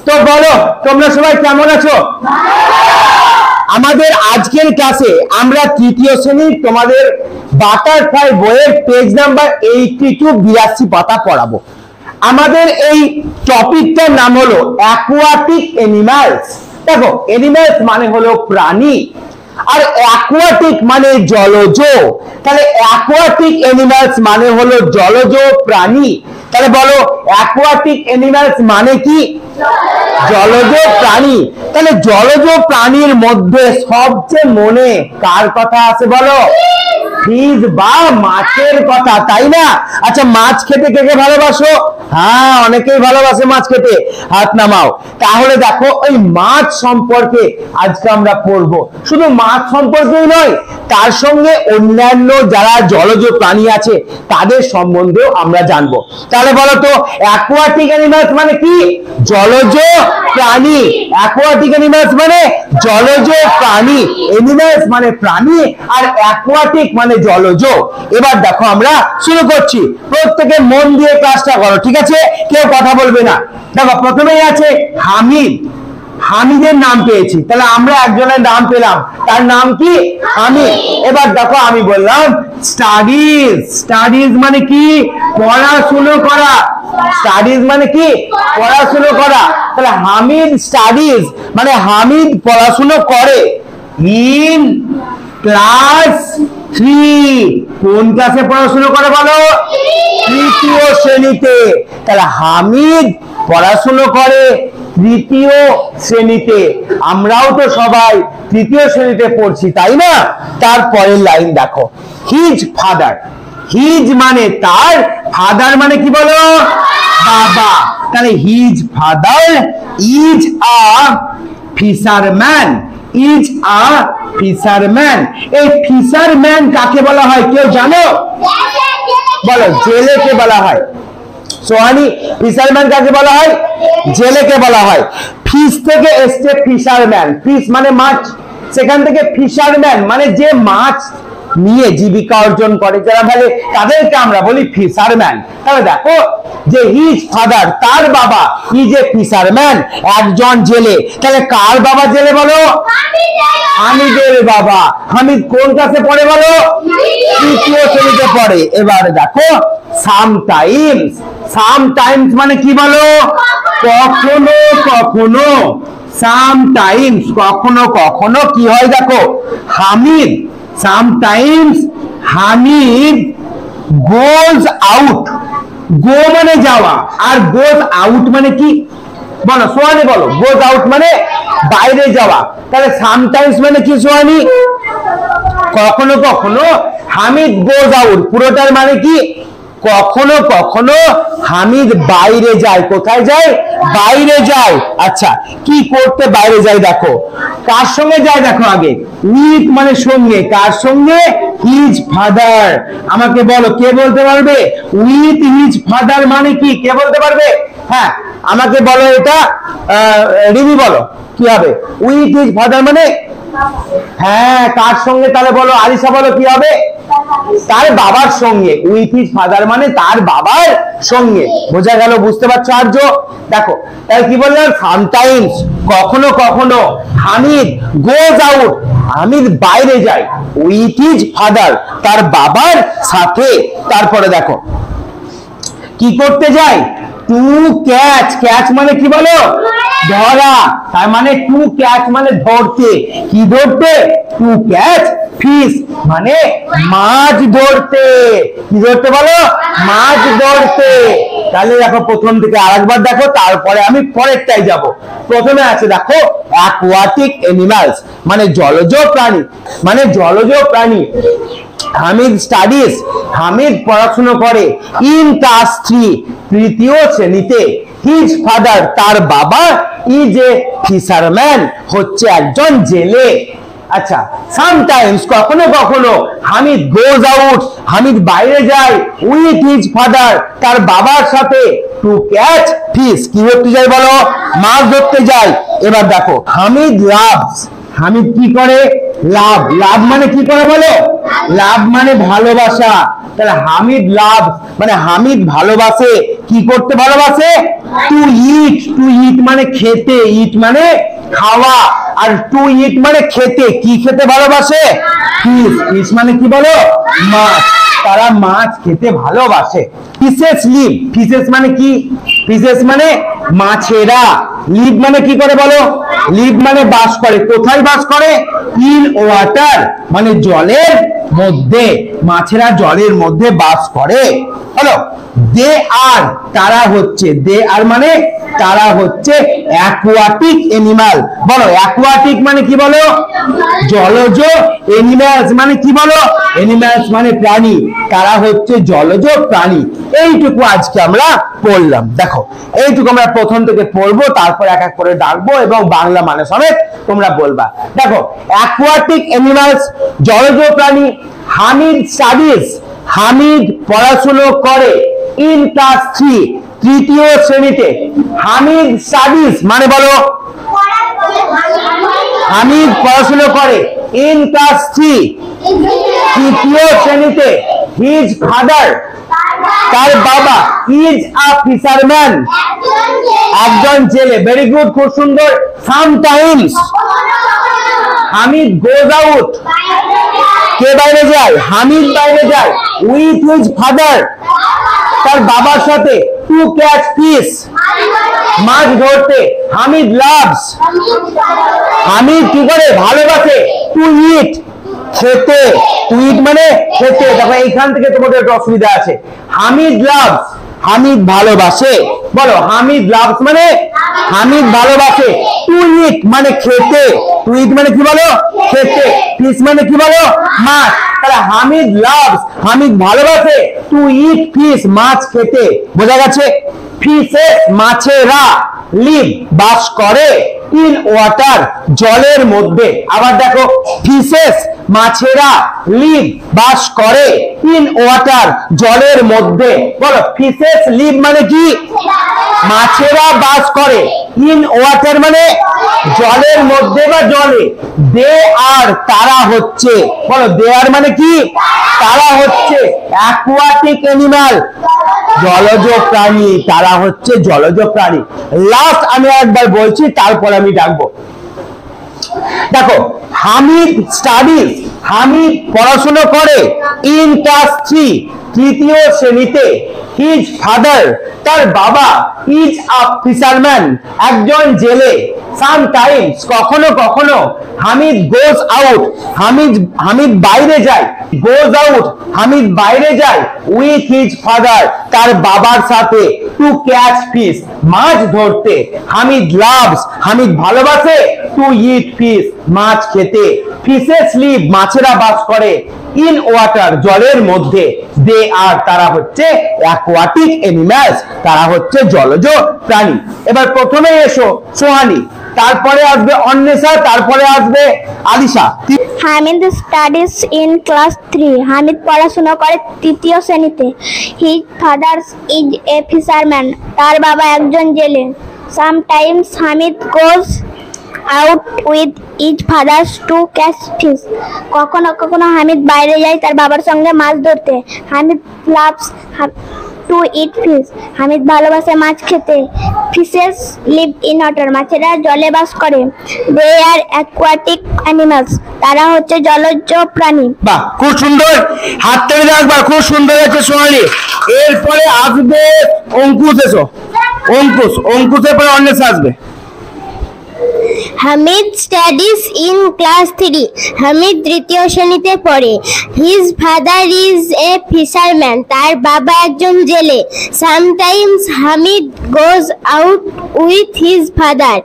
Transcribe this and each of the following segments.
তো বলো তোমরা সবাই কেমন আছো? আমাদের আজকের ক্লাসে আমরা তৃতীয় শ্রেণীর তোমাদের বাটারফ্লাই বইয়ের পেজ নাম্বার 82 82 পাতা পড়াবো। আমাদের এই টপিকটার নাম হলো অ্যাকুয়াটিক অ্যানিমালস। দেখো অ্যানিমালস মানে হলো প্রাণী, আর অ্যাকুয়াটিক মানে জলজ। তাহলে অ্যাকুয়াটিক অ্যানিমালস মানে হলো জলজ প্রাণী। তাহলে বলো অ্যাকুয়াটিক অ্যানিমালস মানে কি? জলজ প্রাণী। তাহলে জলজ প্রাণীর মধ্যে সবচেয়ে মনে কার কথা আছে বলো? ফিশ বা মাছের কথা, তাই না? আচ্ছা মাছ খেতে কে কে ভালোবাসো? হ্যাঁ অনেকেই ভালোবাসে মাছ খেতে, হাত নামাও। তাহলে দেখো ওই মাছ সম্পর্কে আজকে আমরা পড়বো। শুধু মাছ সম্পর্কেই নয়, তার সঙ্গে অন্যান্য যারা জলজ প্রাণী আছে তাদের সম্বন্ধেও আমরা জানবো। তাহলে বলো তো অ্যাকুয়াটিক অ্যানিমালস মানে কি? জলজ প্রাণী। অ্যাকুয়াটিক অ্যানিমালস মানে জলজ প্রাণী। অ্যানিমালস মানে প্রাণী আর অ্যাকুয়াটিক মানে জলজ। এবার দেখো আমরা শুরু করছি। প্রত্যেকে মন দিয়ে ক্লাসটা করো, ঠিক আছে? কেউ কথা বলবে না। দেখো প্রথমেই আছে হামিদ। হামিদের নাম পেয়েছি, তাহলে আমরা একজনের নাম পেলাম, তার নাম কি? হামিদ। এবার দেখো আমি বললাম স্টাডিজ। স্টাডিজ মানে কি? পড়াশুনো করা। স্টাডিজ মানে কি? পড়াশুনো করা। তাহলে হামিদ স্টাডিজ মানে হামিদ পড়াশুনো করে। In class 3। কোন ক্লাসে পড়াশুনো করে বলো? তৃতীয় শ্রেণীতে। তাহলে হামিদ পড়াশুনো করে তৃতীয় শ্রেণীতে। আমরাও তো সবাই তৃতীয় শ্রেণীতে পড়ছি, তাই না? তারপরের লাইন দেখো, হিজ ফাদার। হিজ মানে তার, ফাদার মানে কি বলো? বাবা। তাহলে his father is a fisherman. Is a fisherman. এই ফিশারম্যান কাকে বলা হয় কেউ জানো? বলো। জেলেকে বলা হয়। সোহানি ফিশারম্যান কাকে বলা হয়? জেলেকে বলা হয়। ফিশ থেকে এসছে ফিশারম্যান। ফিশ মানে মাছ, সেখান থেকে ফিশারম্যান মানে যে মাছ নিয়ে জীবিকা অর্জন করে, যারা ফেলে, তাদেরকে আমরা বলি ফিশারম্যান। তাহলে দেখো যে হিজ ফাদার তার বাবা ইজ এ ফিশারম্যান, একজন জেলে। তাহলে কার বাবা জেলে বলো? হামিদের বাবা। হামিদ কোন ক্লাসে পড়ে বলো? তৃতীয় শ্রেণীতে পড়ে। এবার দেখো সামটাইমস। সামটাইমস মানে কি বলো? কখনো কখনো। সামটাইমস কখনো কখনো কি হয় দেখো, Hamid sometimes Hamid goes out. Go মানে যাওয়া, আর গোজ আউট মানে কি বলো? সোহানি বলো। গোজ আউট মানে বাইরে যাওয়া। তাহলে সামটাইমস মানে কি সোহানি? কখনো কখনো। হামিদ গোজ আউট পুরোটার মানে কি? কখনো কখনো হামিদ বাইরে যায়। কোথায় যায়? বাইরে যায়। আচ্ছা কি করতে বাইরে যায় দেখো, কার সঙ্গে যায় দেখো আগে, উইথ মানে সঙ্গে। কার সঙ্গে? His father. আমাকে বলো কে বলতে পারবে উইথ হিজ ফাদার মানে কি? কে বলতে পারবে? হ্যাঁ আমাকে বলো এটা, রিমি বলো কি হবে উইথ হিজ ফাদার মানে? হ্যাঁ কার সঙ্গে? তাহলে বলো আলিশা বলো কি হবে? তার বাবার সঙ্গে। উইথ হিজ ফাদার মানে তার বাবার সঙ্গে। বোঝা গেল? বুঝতে পারছো আর্য? দেখো তাই কি বললাম, সামটাইমস কখনো কখনো হামিদ গোজ আউট হামিদ বাইরে যায় উইথ হিজ ফাদার তার বাবার সাথে। তারপরে দেখো কি করতে যায়? To catch. ক্যাচ মানে কি বলো? ধরা। তার মানে টু ক্যাচ মানে ধরতে। কি ধরতে? টু ক্যাচ ফিশ মানে মাছ ধরতে। কি ধরতে বলো? মাছ ধরতে। তাহলে দেখো প্রথম থেকে আরেকবার দেখো, তারপরে আমি পরেরটাই যাব। প্রথমে আছে দেখো অ্যাকুয়াটিক অ্যানিমালস মানে জলজ প্রাণী। মানে জলজ প্রাণী। হামিদ স্টাডিজ হামিদ পড়াশোনা করে ইন ক্লাস 3 তৃতীয় শ্রেণীতে। হিজ ফাদার তার বাবা ইজ এ ফিশারম্যান হচ্ছে একজন জেলে। আচ্ছা সামটাইমস কখনো কখনো হামিদ গোজ আউট হামিদ বাইরে যায় উইথ হিজ ফাদার তার বাবার সাথে টু ক্যাচ ফিশ। কি করতে যায় বলো? মাছ ধরতে যায়। এবার দেখো হামিদ লাভস। হামিদ কি করে? লাভ। লাভ মানে কি করে বলো? লাভ মানে ভালোবাসা। তাহলে হামিদ লাভ মানে হামিদ ভালোবাসে কি করতে ভালোবাসে? টু ইট। টু ইট মানে খেতে, ইট মানে খাওয়া, আর টু ইট মানে খেতে। কি খেতে ভালোবাসে? ফিশ। ফিশ মানে কি বলো? মাছ। তারা মাছ খেতে ভালোবাসে। Fishes leave. ফিশেস মানে কি? ফিশেস মানে মাছেরা। লিভ মানে কি করে বলো? লিভ মানে বাস করে। কোথায় বাস করে? ইন ওয়াটার মানে জলের মধ্যে। মাছেরা জলের মধ্যে বাস করে। বলো দে আর, তারা হচ্ছে, দে আর মানে তারা হচ্ছে অ্যাকুয়াটিক অ্যানিমাল। বলো অ্যাকুয়াটিক মানে কি বলো? জলজ। অ্যানিমালস মানে কি বলো? অ্যানিমালস মানে প্রাণী। তারা হচ্ছে জলজ প্রাণী। এইটুকু আজকে আমরা পড়লাম। দেখো এইটুকু আমরা প্রথম থেকে পড়বো, তারপর এক এক করে ডাকবো এবং বাংলা মানে সমেত তোমরা বলবা। দেখো অ্যাকুয়াটিক অ্যানিমালস জলজ প্রাণী। হামিদ স্টাডিজ, হামিদ পড়াশুনো করে ইন ক্লাস 3 তৃতীয় শ্রেণীতে। হামিদ স্টাডিজ মানে বলো? হামিদ পড়াশুনো করে ইন ক্লাস 3 তৃতীয় শ্রেণীতে। হিজ ফাদার তার বাবা ইজ আ ফিশারম্যান একজন জেলে। ভেরি গুড, খুব সুন্দর। সামটাইমস হামিদ গোজ আউট, কে বাইরে যায়? হামিদ বাইরে যায়। উইথ হিজ ফাদার তার বাবার সাথে। টু ক্যাচ ফিশ মাছ ধরতে। হামিদ লাভস, হামিদ কি করে? ভালোবাসে। টু ইট খেতে। টু ইট মানে খেতে। দেখো এইখান থেকে তোমাদের একটা অসুবিধা আছে। হামিদ লাভস, হামিদ ভালোবাসে। বলো হামিদ লাভস মানে হামিদ ভালোবাসে। টু ইট মানে খেতে। টু ইট মানে কি বলো? খেতে। ফিশ মানে কি বলো? মাছ। তাহলে হামিদ লাভস, হামিদ ভালোবাসে টু ইট ফিশ মাছ খেতে। বোঝা গেছে? ফিশেস মাছেরা লিভ বাস করে ইন ওয়াটার জলের মধ্যে। আবার দেখো ফিশেস মাছেরা লিভ বাস করে ইন ওয়াটার জলের মধ্যে। বলো ফিশেস লিভ মানে কি? মাছেরা বাস করে। ইন ওয়াটার মানে জলের মধ্যে বা জলে। দে আর তারা হচ্ছে, বলো দে আর মানে কি? তারা হচ্ছে অ্যাকুয়াটিক অ্যানিমাল জলজ প্রাণী। তারা হচ্ছে জলজ প্রাণী। লাস্ট আমি একবার বলছি, তারপর আমি ডাকবো। দেখো হামিদ স্টাডিজ, হামিদ পড়াশোনা করে ইন ক্লাস 3 তৃতীয় শ্রেণীতে। হিজ ফাদার তার বাবা ইজ আ ফিশারম্যান একজন জেলে। সামটাইমস কখনো কখনো। হামিদ গোজ আউট, হামিদ বাইরে যায়। গোজ আউট হামিদ বাইরে যায় উইথ হিজ ফাদার তার বাবার সাথে। টু ক্যাচ ফিশ মাছ ধরতে। হামিদ লাভস হামিদ ভালোবাসে টু ইট ফিশ মাছ খেতে। ফিশেস লিভ মাছেরা বাস করে ইন ওয়াটার জলের মধ্যে। দে আর তারা হচ্ছে অ্যাকুয়াটিক অ্যানিমালস তারা হচ্ছে জলজ প্রাণী। এবার প্রথমে এসো সোহানি, তারপরে আসবে অন্বেষা, তারপরে আসবে Alisha. Hamid studies in class 3 Hamid পড়াশোনা করে তৃতীয় শ্রেণীতে। His father is a fisherman তার বাবা একজন জেলে। Sometimes Hamid goes out with is father's to catch fish কখনো কখনো হামিদ বাইরে যায় তার বাবার সঙ্গে মাছ ধরতে। Hamid loves to eat fish Hamid ভালোবাসে মাছ খেতে। ফিশেস লিভ ইন ওয়াটার মাছেরা জলে বাস করে। দে আর অ্যাকুয়াটিক অ্যানিমালস তারা হচ্ছে জলজ প্রাণী। বাহ, খুব সুন্দর। হাত তালি দাও একবার, খুব সুন্দর হয়েছে সোহানি। এরপরে আসবে অঙ্কুশ। এসো অঙ্কুশ, অঙ্কুশের পরে অন্বেষা আসবে। Hamid studies in class 3 Hamid তৃতীয় শ্রেণীতে পড়ে। His father is a fisherman তার বাবা একজন জেলে। Sometimes Hamid goes out with his father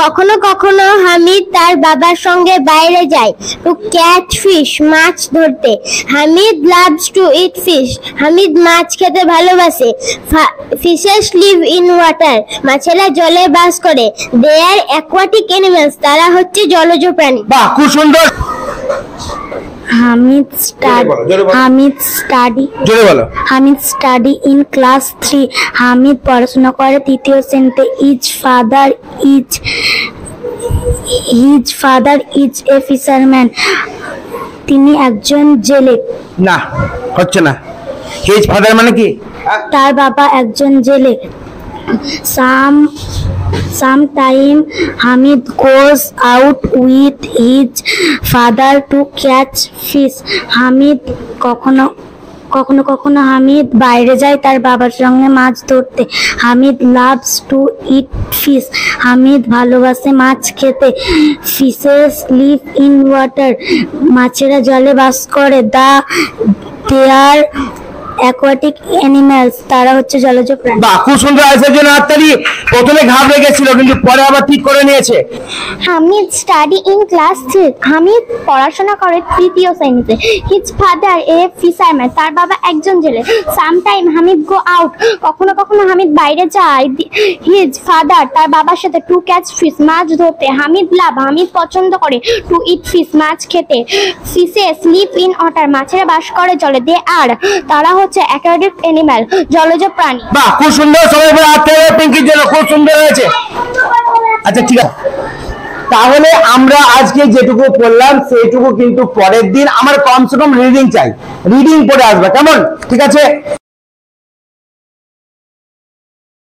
কখনো কখনো হামিদ তার বাবার সঙ্গে বাইরে যায় টু ক্যাচ ফিশ মাছ ধরতে। Hamid loves to eat fish Hamid মাছ খেতে ভালোবাসে। ফিশেস লিভ ইন ওয়াটার মাছেরা জলে বাস করে। দে আর অ্যাকুয়াটিক অ্যানিমালস তারা হচ্ছে জলজ প্রাণী। বাহ, খুব সুন্দর। Hamid study in class 3 Hamid পড়াশোনা করে তৃতীয় শ্রেণীতে। His father is a fisherman তিনি একজন জেলে। না হচ্ছে না। হিজ ফাদার মানে কি? তার বাবা একজন জেলে। Sometime Hamid goes out with his father to catch fish. Hamid কখনো কখনো হামিদ বাইরে যায় তার বাবার সঙ্গে মাছ ধরতে। Hamid loves to eat fish. Hamid ভালোবাসে মাছ খেতে। Fishes live in water. মাছেরা জলে বাস করে। দে আর অ্যাকোয়াটিক অ্যানিমালস। তারা হচ্ছে জলজ প্রাণী। বাহ, খুব সুন্দর আনসার জন্য হাততালি। প্রথমে ঘাবড়ে গেছিল কিন্তু পরে আবার ঠিক করে নিয়েছে। Hamid study in class 3। Hamid পড়াশোনা করে তৃতীয় শ্রেণীতে। হিজ ফাদার এ ফিশারম্যান। তার বাবা একজন জেলে। Sometime Hamid go out. কখনো কখনো হামিদ বাইরে যায়। হিজ ফাদার তার বাবার সাথে টু ক্যাচ ফিশ। মাছ ধরতে। হামিদ লাভ হামিদ পছন্দ করে। টু ইট ফিশ মাছ খেতে। Fishes live in water. মাছেরা বাস করে জলে। দে আর তারা হচ্ছে অ্যাকোয়াটিক অ্যানিমাল জলজ প্রাণী। বাহ, খুব সুন্দর। সবাই বলে হাত তালি পিঙ্কির জন্য, খুব সুন্দর হয়েছে। আচ্ছা ঠিক আছে, তাহলে আমরা আজকে যেটুকু পড়লাম সেইটুকু কিন্তু পরের দিন আমার কমসে কম রিডিং চাই, রিডিং পড়ে আসবে, কেমন? ঠিক আছে।